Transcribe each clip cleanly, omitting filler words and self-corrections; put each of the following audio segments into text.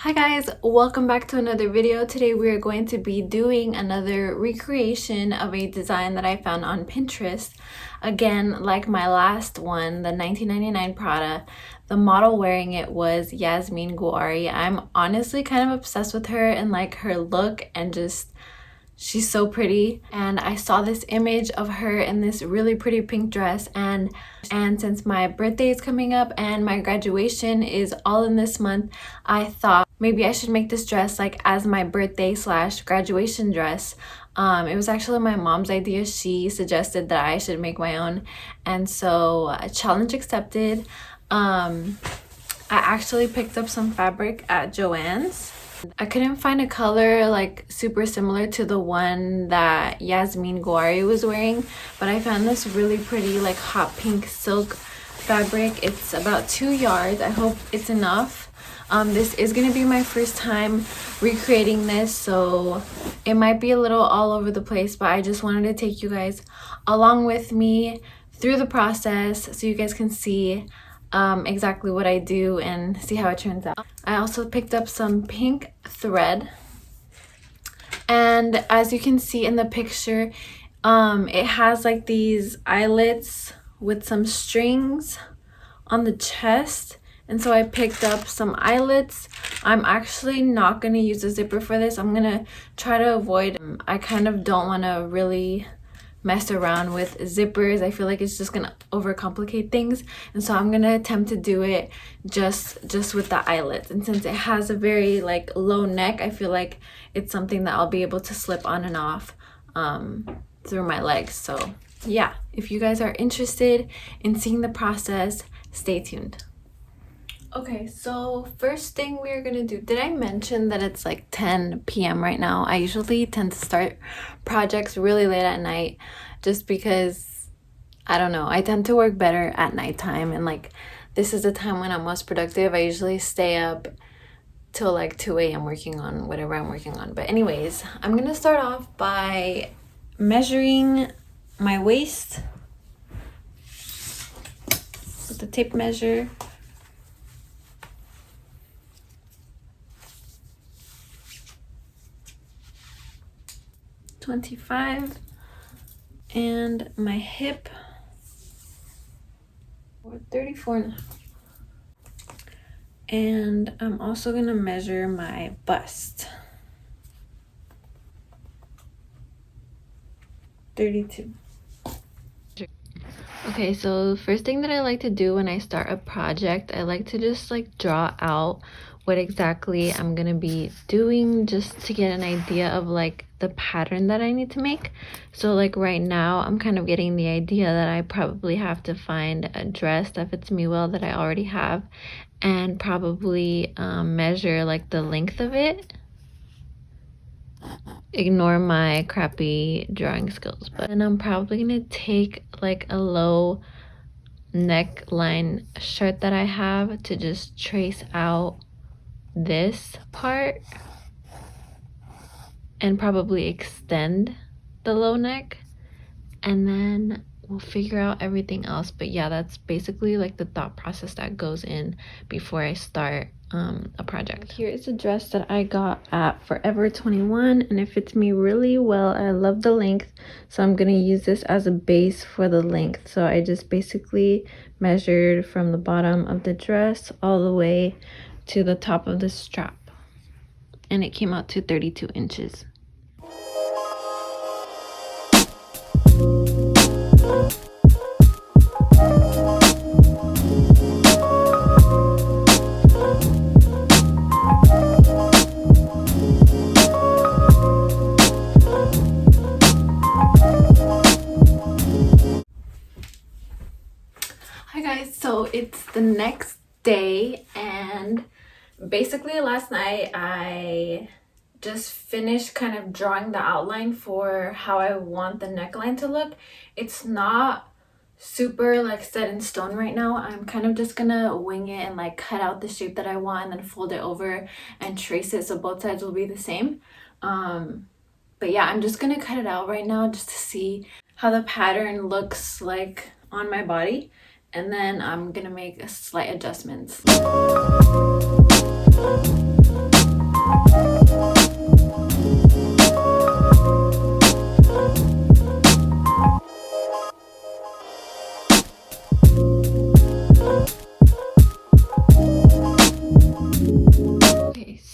Hi guys, welcome back to another video. Today we are going to be doing another recreation of a design that I found on Pinterest. Again, like my last one, the 1999 Prada, the model wearing it was Yasmeen Ghauri. I'm honestly kind of obsessed with her and like her look, and just she's so pretty. And I saw this image of her in this really pretty pink dress, and since my birthday is coming up and my graduation is all in this month, I thought maybe I should make this dress like as my birthday slash graduation dress. It was actually my mom's idea. She suggested that I should make my own, and so challenge accepted. I actually picked up some fabric at Joann's. I couldn't find a color like super similar to the one that Yasmeen Ghauri was wearing, but I found this really pretty like hot pink silk fabric. It's about 2 yards. I hope it's enough. This is going to be my first time recreating this, so it might be a little all over the place, but I just wanted to take you guys along with me through the process so you guys can see exactly what I do and see how it turns out. I also picked up some pink thread, and as you can see in the picture, it has like these eyelets with some strings on the chest, and so I picked up some eyelets. I'm actually not going to use a zipper for this. I'm going to try to avoid, I kind of don't want to really mess around with zippers. I feel like it's just gonna overcomplicate things, and so I'm gonna attempt to do it just with the eyelets. And since it has a very like low neck, I feel like it's something that I'll be able to slip on and off through my legs. So yeah, if you guys are interested in seeing the process, stay tuned. Okay, so first thing we're gonna do, did I mention that it's like 10 p.m. right now? I usually tend to start projects really late at night just because, I don't know, I tend to work better at nighttime, and like this is the time when I'm most productive. I usually stay up till like 2 a.m. working on whatever I'm working on. But anyways, I'm gonna start off by measuring my waist with the tape measure. $25, and my hip 34.5, and I'm also gonna measure my bust, 32. Okay, so the first thing that I like to do when I start a project, I like to just like draw out what exactly I'm gonna be doing, just to get an idea of like the pattern that I need to make. So like right now I'm kind of getting the idea that I probably have to find a dress that fits me well that I already have, and probably measure like the length of it. Ignore my crappy drawing skills, but then I'm probably gonna take like a low neckline shirt that I have to just trace out this part and probably extend the low neck, and then we'll figure out everything else. But yeah, that's basically like the thought process that goes in before I start a project. Here is a dress that I got at Forever 21, and it fits me really well. I love the length, so I'm gonna use this as a base for the length. So I just basically measured from the bottom of the dress all the way to the top of the strap, and it came out to 32 inches. Hi guys, so it's the next day, and basically last night I just finished kind of drawing the outline for how I want the neckline to look. It's not super like set in stone right now. I'm kind of just gonna wing it and like cut out the shape that I want and then fold it over and trace it so both sides will be the same. But yeah, I'm just gonna cut it out right now just to see how the pattern looks like on my body, and then I'm gonna make slight adjustments.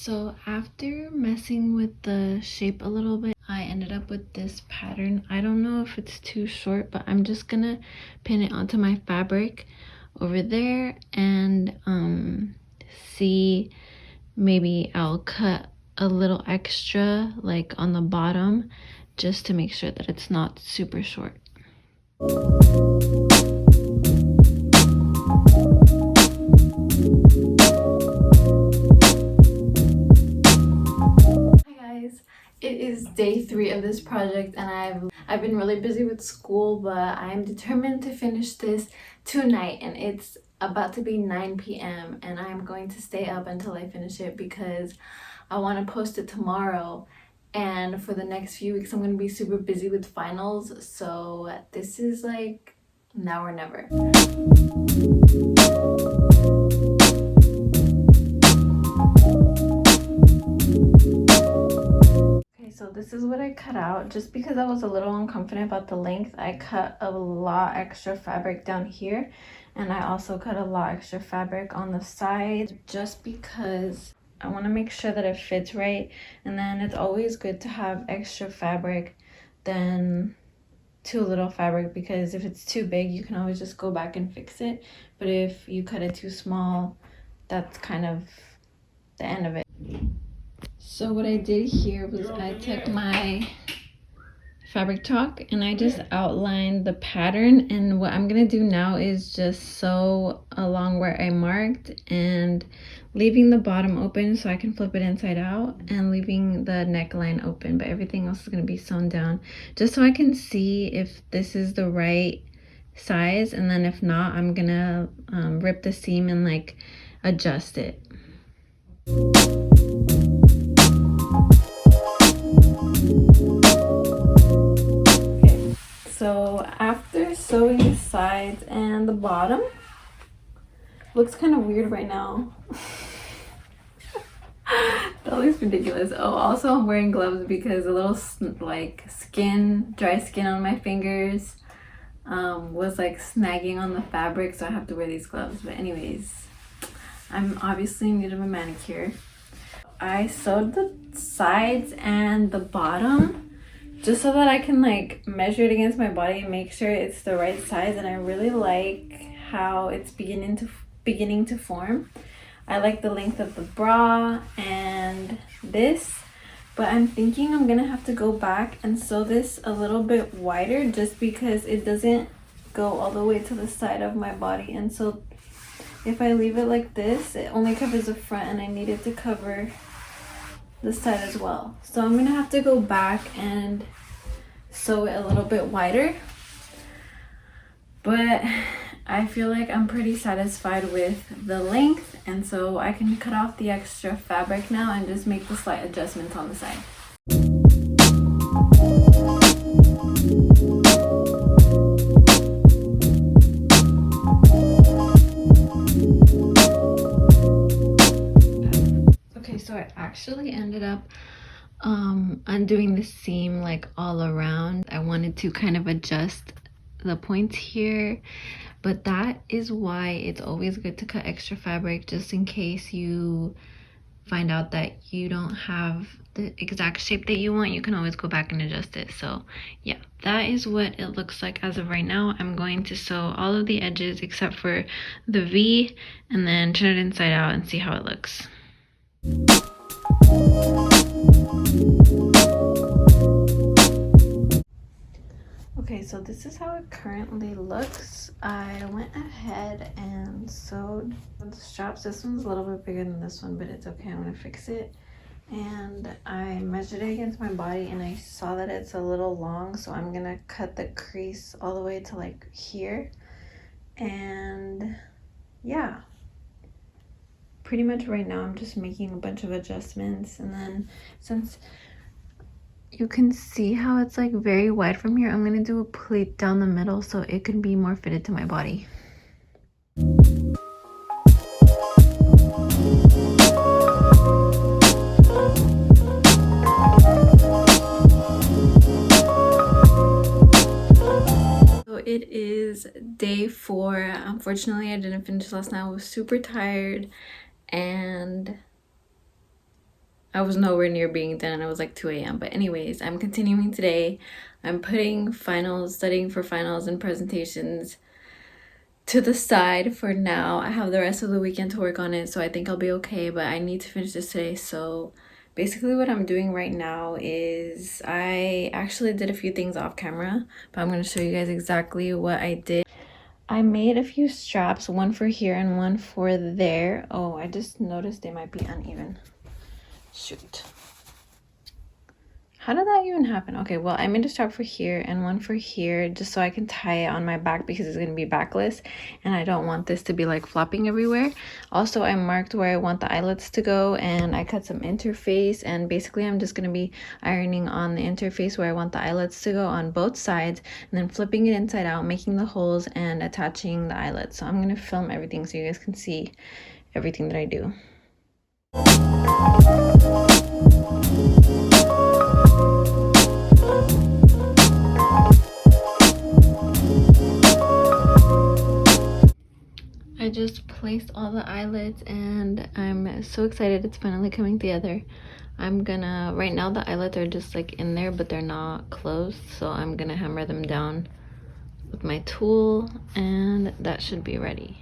So after messing with the shape a little bit, I ended up with this pattern. I don't know if it's too short, but I'm just gonna pin it onto my fabric over there and see, maybe I'll cut a little extra like on the bottom just to make sure that it's not super short. It is day 3 of this project and I've been really busy with school, but I'm determined to finish this tonight, and it's about to be 9 p.m. and I'm going to stay up until I finish it because I want to post it tomorrow, and for the next few weeks I'm going to be super busy with finals, so this is like now or never. So this is what I cut out. Just because I was a little unconfident about the length, I cut a lot extra fabric down here, and I also cut a lot extra fabric on the side just because I want to make sure that it fits right. And then it's always good to have extra fabric than too little fabric, because if it's too big you can always just go back and fix it, but if you cut it too small, that's kind of the end of it. So what I did here was I took my fabric chalk and I just outlined the pattern, and what I'm gonna do now is just sew along where I marked and leaving the bottom open so I can flip it inside out, and leaving the neckline open, but everything else is gonna be sewn down just so I can see if this is the right size, and then if not, I'm gonna rip the seam and like adjust it. So after sewing the sides and the bottom, looks kind of weird right now. That looks ridiculous. Oh, also I'm wearing gloves because a little like dry skin on my fingers was like snagging on the fabric, so I have to wear these gloves. But anyways, I'm obviously in need of a manicure. I sewed the sides and the bottom just so that I can like measure it against my body and make sure it's the right size, and I really like how it's beginning to form. I like the length of the bra and this, but I'm thinking I'm gonna have to go back and sew this a little bit wider just because it doesn't go all the way to the side of my body, and so if I leave it like this, it only covers the front and I need it to cover the side as well. So I'm gonna have to go back and sew it a little bit wider, but I feel like I'm pretty satisfied with the length, and so I can cut off the extra fabric now and just make the slight adjustments on the side. Okay, so I actually ended up undoing the seam like all around. I wanted to kind of adjust the points here, but that is why it's always good to cut extra fabric, just in case you find out that you don't have the exact shape that you want. You can always go back and adjust it. So yeah, that is what it looks like as of right now. I'm going to sew all of the edges except for the V, and then turn it inside out and see how it looks. Okay, so this is how it currently looks. I went ahead and sewed the straps. This one's a little bit bigger than this one, but it's okay, I'm gonna fix it. And I measured it against my body and I saw that it's a little long, so I'm gonna cut the crease all the way to like here. And yeah, pretty much right now I'm just making a bunch of adjustments, and then since you can see how it's like very wide from here, I'm gonna do a pleat down the middle so it can be more fitted to my body. So it is day 4. Unfortunately, I didn't finish last night. I was super tired, and I was nowhere near being done and it was like 2 a.m. But anyways, I'm continuing today. I'm putting finals, studying for finals and presentations to the side for now. I have the rest of the weekend to work on it, so I think I'll be okay, but I need to finish this today. So basically what I'm doing right now is I actually did a few things off camera, but I'm going to show you guys exactly what I did. I made a few straps, one for here and one for there. Oh, I just noticed they might be uneven. Shoot. How did that even happen? Okay, well, I made a strap for here and one for here just so I can tie it on my back because it's going to be backless and I don't want this to be like flopping everywhere. Also, I marked where I want the eyelets to go and I cut some interface, and basically I'm just going to be ironing on the interface where I want the eyelets to go on both sides and then flipping it inside out, making the holes and attaching the eyelets. So I'm going to film everything so you guys can see everything that I do. I just placed all the eyelets and I'm so excited it's finally coming together. I'm gonna, right now the eyelets are just like in there but they're not closed, so I'm gonna hammer them down with my tool and that should be ready.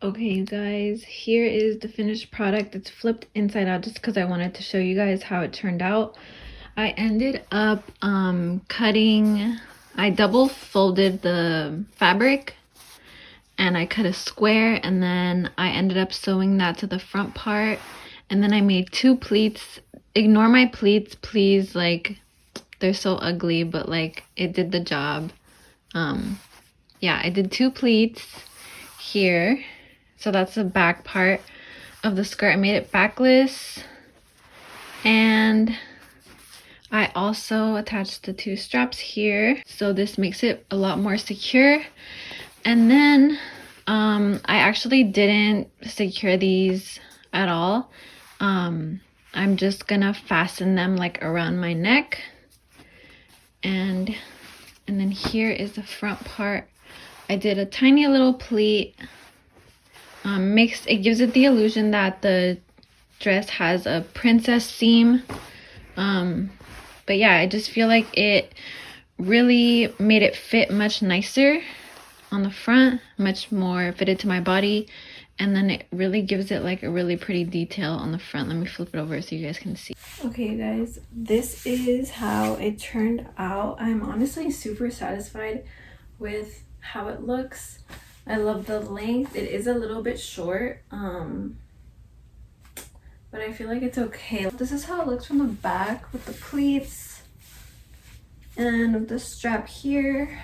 Okay, you guys, here is the finished product. It's flipped inside out just because I wanted to show you guys how it turned out. I ended up cutting, I double folded the fabric and I cut a square, and then I ended up sewing that to the front part, and then I made 2 pleats. Ignore my pleats, please, like they're so ugly, but like it did the job. Yeah, I did 2 pleats here. So that's the back part of the skirt. I made it backless, and I also attached the 2 straps here, so this makes it a lot more secure. And then I actually didn't secure these at all. I'm just gonna fasten them like around my neck, and then here is the front part. I did a tiny little pleat. It gives it the illusion that the dress has a princess seam. But yeah, I just feel like it really made it fit much nicer on the front, much more fitted to my body, and then it really gives it like a really pretty detail on the front. Let me flip it over so you guys can see. Okay, you guys, this is how it turned out. I'm honestly super satisfied with how it looks. I love the length. It is a little bit short, but I feel like it's okay. This is how it looks from the back with the pleats and with the strap here.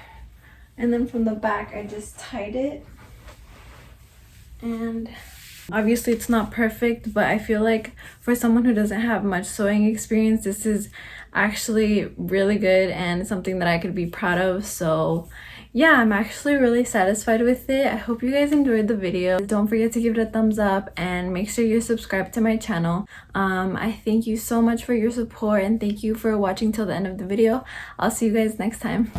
And then from the back, I just tied it. And obviously it's not perfect, but I feel like for someone who doesn't have much sewing experience, this is actually really good and something that I could be proud of. So yeah, I'm actually really satisfied with it. I hope you guys enjoyed the video. Don't forget to give it a thumbs up and make sure you're subscribed to my channel. I thank you so much for your support and thank you for watching till the end of the video. I'll see you guys next time.